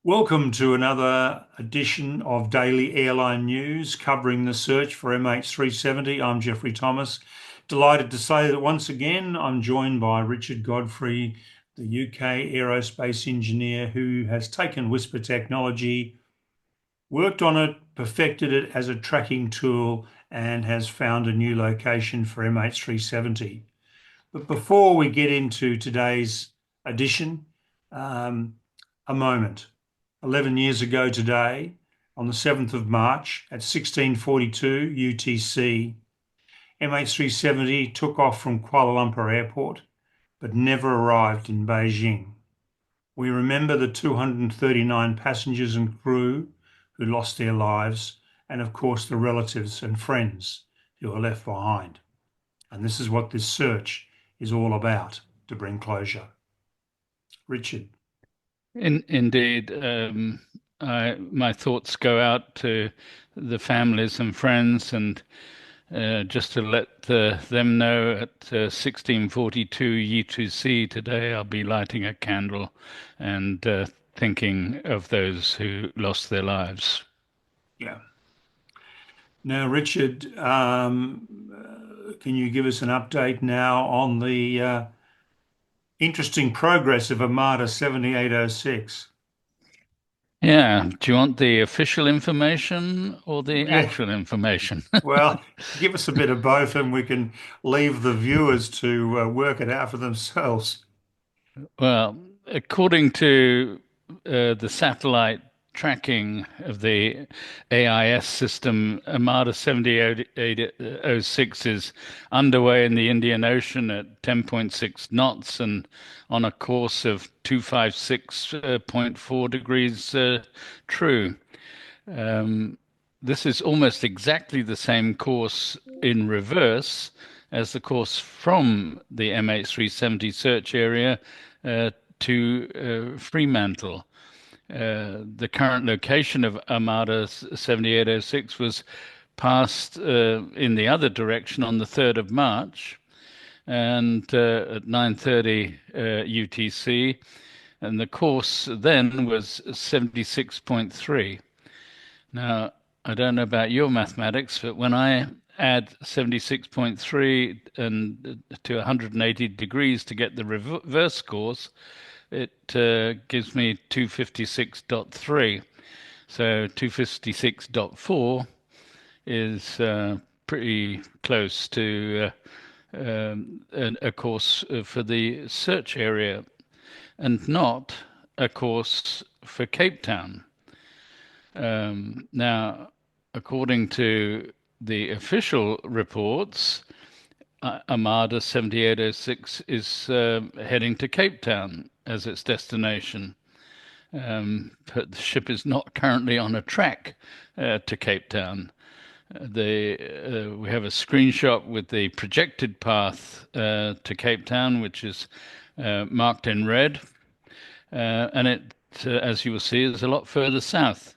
Welcome to another edition of Daily Airline News covering the search for MH370. I'm Jeffrey Thomas. Delighted to say that once again I'm joined by Richard Godfrey, the UK aerospace engineer who has taken Whisper technology, worked on it, perfected it as a tracking tool, and has found a new location for MH370. But before we get into today's edition, um, a moment. 11 years ago today, on the 7th of March at 16:42 UTC, MH370 took off from Kuala Lumpur Airport but never arrived in Beijing. We remember the 239 passengers and crew who lost their lives, and of course the relatives and friends who were left behind. And this is what this search is all about, to bring closure. Richard. Indeed, my thoughts go out to the families and friends, and just to let them know at 16:42 UTC today, I'll be lighting a candle and thinking of those who lost their lives. Yeah. Now, Richard, can you give us an update now on the interesting progress of Armada 7806? Yeah, do you want the official information or the Yeah, actual information? well, give us a bit of both and we can leave the viewers to work it out for themselves. Well, according to the satellite tracking of the AIS system, Armada 7806 is underway in the Indian Ocean at 10.6 knots and on a course of 256.4 degrees true. This is almost exactly the same course in reverse as the course from the MH370 search area to Fremantle. The current location of Armada 7806 was passed in the other direction on the 3rd of March and at 9:30 UTC, and the course then was 76.3. Now, I don't know about your mathematics, but when I add 76.3 and to 180 degrees to get the reverse course, it gives me 256.3. So 256.4 is pretty close to a course for the search area and not a course for Cape Town. Now, according to the official reports, Armada 7806 is heading to Cape Town as its destination. But the ship is not currently on a track to Cape Town. We have a screenshot with the projected path to Cape Town, which is marked in red, and it, as you will see, is a lot further south.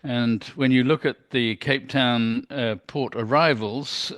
And when you look at the Cape Town port arrivals,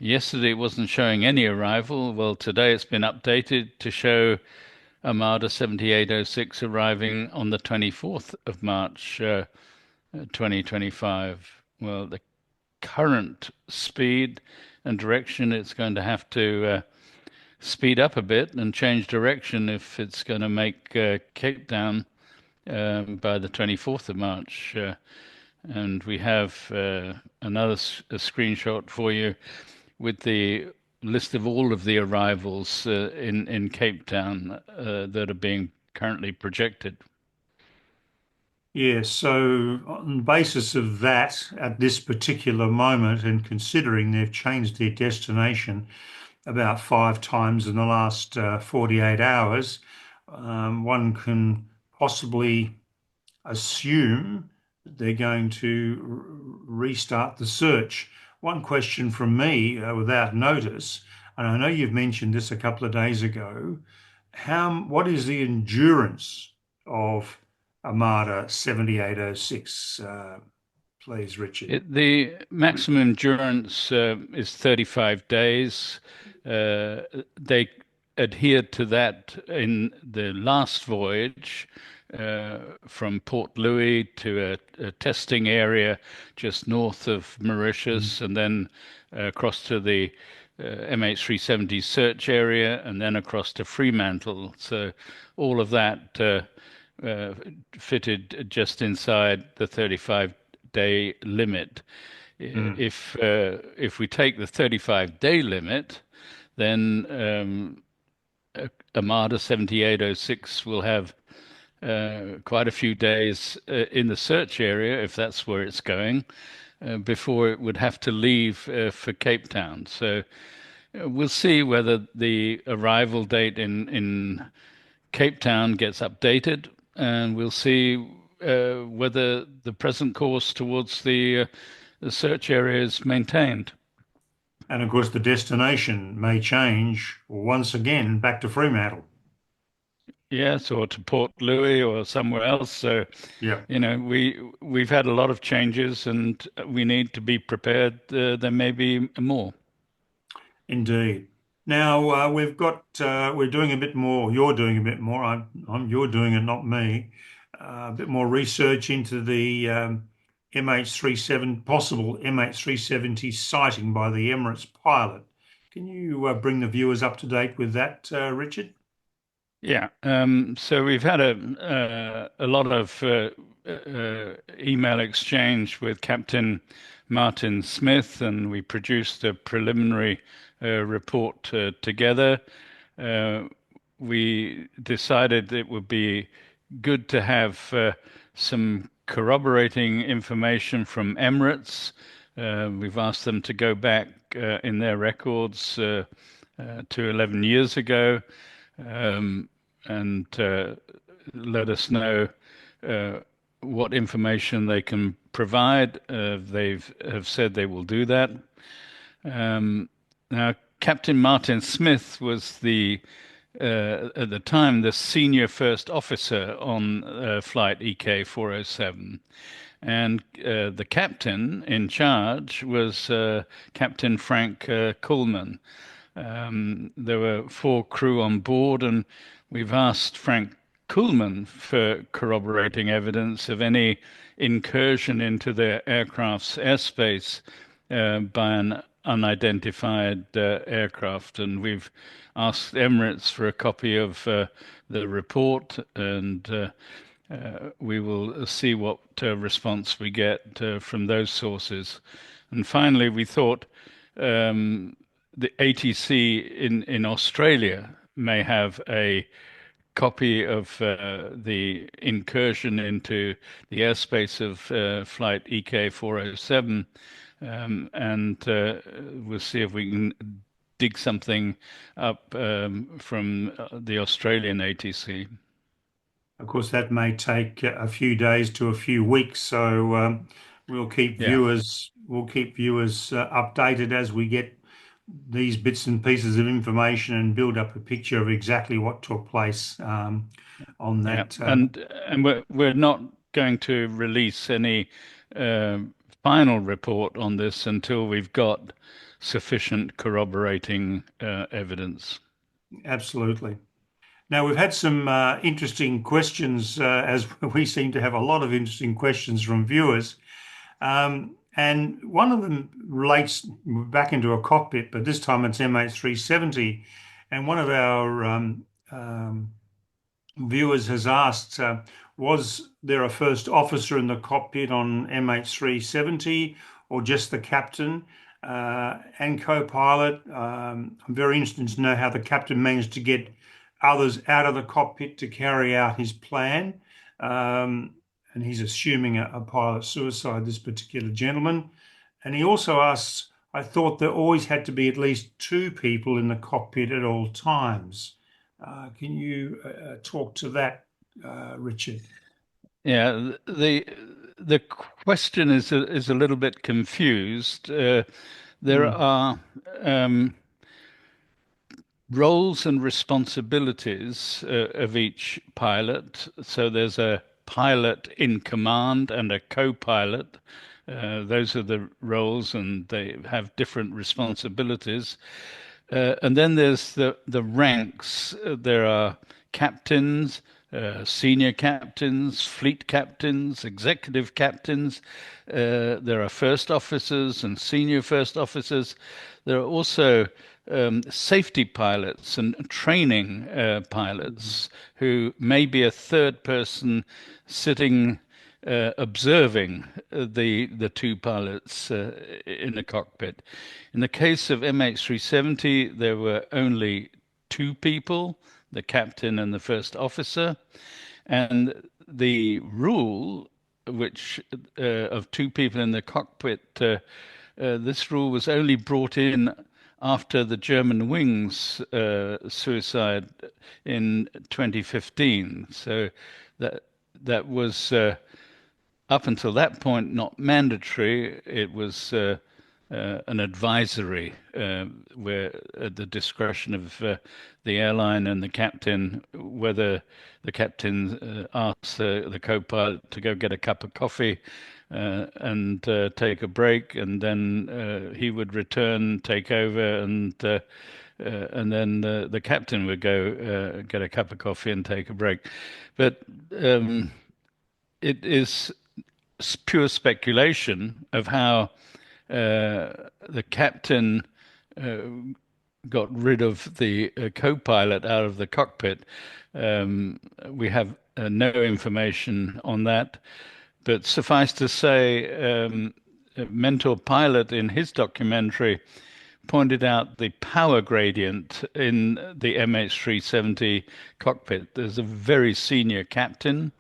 yesterday it wasn't showing any arrival. Well, today it's been updated to show Armada 7806 arriving on the 24th of March, 2025. Well, the current speed and direction, it's going to have to speed up a bit and change direction if it's going to make Cape Town by the 24th of March. And we have another screenshot for you with the list of all of the arrivals in Cape Town that are being currently projected. Yeah, so on the basis of that, at this particular moment, and considering they've changed their destination about 5 times in the last 48 hours, one can possibly assume that they're going to restart the search. One question from me, without notice, and I know you've mentioned this a couple of days ago, what is the endurance of Armada 7806, please, Richard? The maximum endurance is 35 days. They adhered to that in the last voyage, from Port Louis to a testing area just north of Mm. Mauritius, and then across to the MH370 search area, and then across to Fremantle. So all of that uh, fitted just inside the 35-day limit. Mm. If we take the 35-day limit, then Armada 7806 will have quite a few days in the search area, if that's where it's going, before it would have to leave for Cape Town. So we'll see whether the arrival date in Cape Town gets updated, and we'll see whether the present course towards the search area is maintained. And of course, the destination may change once again back to Fremantle. Yes, or to Port Louis or somewhere else. So, Yeah, we've had a lot of changes, and we need to be prepared. There may be more. indeed. Now we're doing a bit more. You're doing a bit more. you're doing it, not me. A bit more research into the MH370 possible MH370 sighting by the Emirates pilot. Can you bring the viewers up to date with that, Richard? Yeah. So we've had a lot of email exchange with Captain Martin Smith, and we produced a preliminary report together. Uh, we decided it would be good to have some corroborating information from Emirates. We've asked them to go back in their records to 11 years ago, um, and let us know uh, what information they can provide. They've have said they will do that. Now, Captain Martin Smith was at the time the senior first officer on flight EK 407. And the captain in charge was Captain Frank Coleman. There were four crew on board, and we've asked Frank Coolman for corroborating evidence of any incursion into the aircraft's airspace by an unidentified aircraft. And we've asked Emirates for a copy of the report, and we will see what response we get from those sources. And finally, we thought the ATC in Australia may have a copy of the incursion into the airspace of flight EK 407, and we'll see if we can dig something up from the Australian ATC. Of course, that may take a few days to a few weeks, so Yeah, we'll keep viewers updated as we get these bits and pieces of information and build up a picture of exactly what took place on yeah, that. and we're not going to release any uh, final report on this until we've got sufficient corroborating evidence. Absolutely. Now, we've had some interesting questions, as we seem to have a lot of interesting questions from viewers. And one of them relates back into a cockpit, but this time it's MH370. And one of our viewers has asked, was there a first officer in the cockpit on MH370 or just the captain and co-pilot? I'm very interested to know how the captain managed to get others out of the cockpit to carry out his plan. And he's assuming a pilot suicide, this particular gentleman. And he also asks, I thought there always had to be at least two people in the cockpit at all times. Can you talk to that, Richard? Yeah, the question is a little bit confused. There Mm, are um, roles and responsibilities of each pilot. So there's a pilot in command and a co-pilot. Those are the roles, and they have different responsibilities. And then there's the ranks. There are captains, senior captains, fleet captains, executive captains. There are first officers and senior first officers. There are also safety pilots and training pilots who may be a third person sitting observing the two pilots in the cockpit. In the case of MH370, there were only two people, the captain and the first officer, and the rule, which of two people in the cockpit, this rule was only brought in after the German wings suicide in 2015. So that was up until that point not mandatory. It was an advisory where at the discretion of the airline and the captain, whether the captain asks the co-pilot to go get a cup of coffee and take a break, and then he would return, take over, and then the captain would go get a cup of coffee and take a break. But it is pure speculation of how the captain got rid of the co-pilot out of the cockpit. We have no information on that, but suffice to say, Mentour Pilot in his documentary pointed out the power gradient in the MH370 cockpit. There's a very senior captain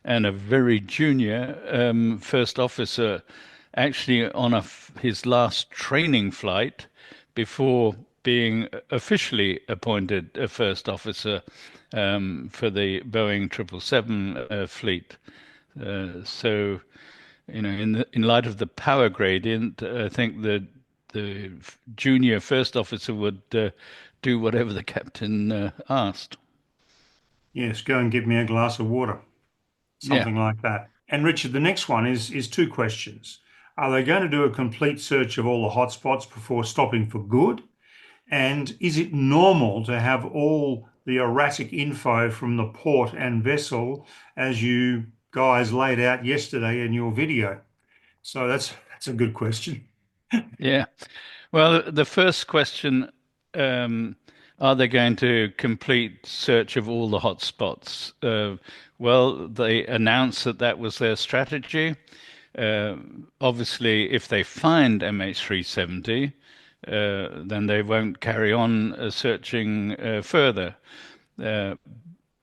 and a very junior first officer, actually on his last training flight before being officially appointed a first officer for the Boeing 777 fleet. So, in light of the power gradient, I think the junior first officer would do whatever the captain asked. Yes, go and give me a glass of water, Yeah. something like that. And Richard, the next one is two questions. Are they going to do a complete search of all the hotspots before stopping for good? And is it normal to have all the erratic info from the port and vessel as you guys laid out yesterday in your video? So that's a good question. Yeah. Well, the first question, are they going to complete search of all the hotspots? Well, they announced that that was their strategy. Obviously, if they find MH370, then they won't carry on searching further. Uh,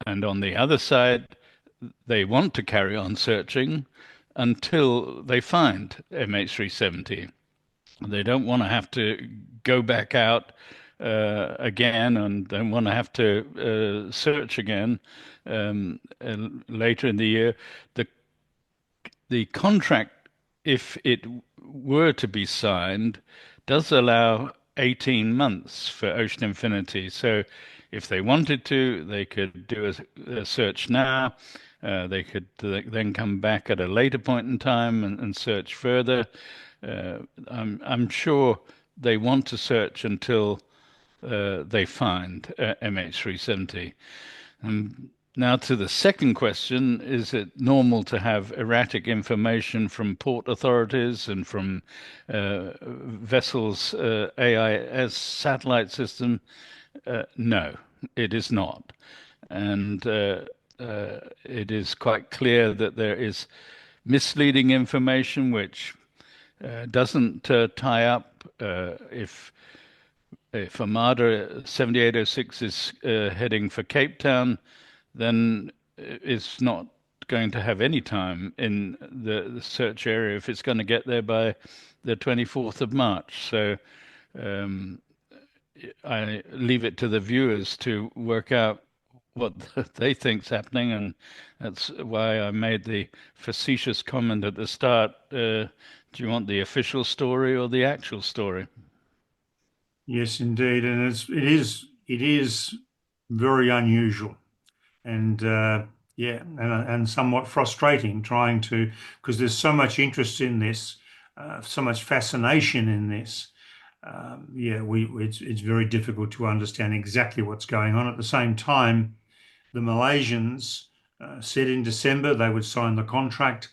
and on the other side, they want to carry on searching until they find MH370. They don't want to have to go back out again and don't want to have to search again later in the year. The the contract, if it were to be signed, does allow 18 months for Ocean Infinity. So if they wanted to, they could do a search now. They could then come back at a later point in time and search further. I'm sure they want to search until they find MH370. Now, to the second question, is it normal to have erratic information from port authorities and from vessels' AIS satellite system? No, it is not. And it is quite clear that there is misleading information which doesn't tie up if Armada 7806 is heading for Cape Town, then it's not going to have any time in the search area if it's going to get there by the 24th of March. So I leave it to the viewers to work out what they think's happening, and that's why I made the facetious comment at the start. Do you want the official story or the actual story? Yes, indeed, and it is very unusual, and yeah, and somewhat frustrating trying to because there's so much interest in this, so much fascination in this. Yeah, it's very difficult to understand exactly what's going on. At the same time, the Malaysians said in December they would sign the contract.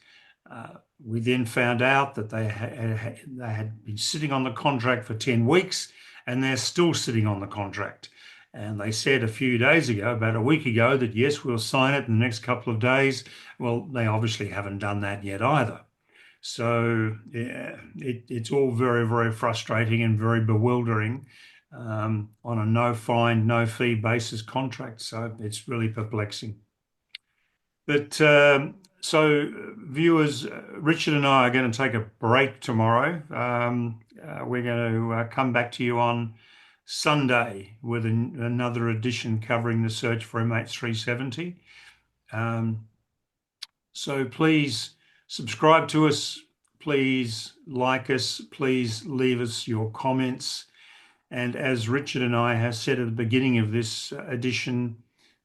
We then found out that they had been sitting on the contract for 10 weeks and they're still sitting on the contract. And they said a few days ago, about a week ago, that yes, we'll sign it in the next couple of days. Well, they obviously haven't done that yet either. So yeah, it's all very, very frustrating and very bewildering on a no fine, no fee basis contract. So it's really perplexing. But so, viewers, Richard and I are going to take a break tomorrow. We're going to come back to you on Sunday with another edition covering the search for MH370. So please subscribe to us. Please like us. Please leave us your comments. And as Richard and I have said at the beginning of this edition,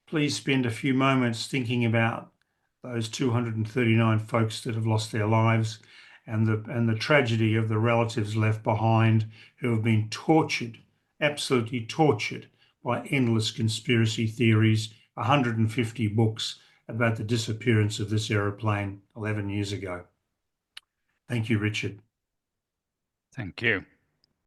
please spend a few moments thinking about those 239 folks that have lost their lives and the tragedy of the relatives left behind who have been tortured, absolutely tortured by endless conspiracy theories, 150 books about the disappearance of this aeroplane 11 years ago. Thank you, Richard. Thank you.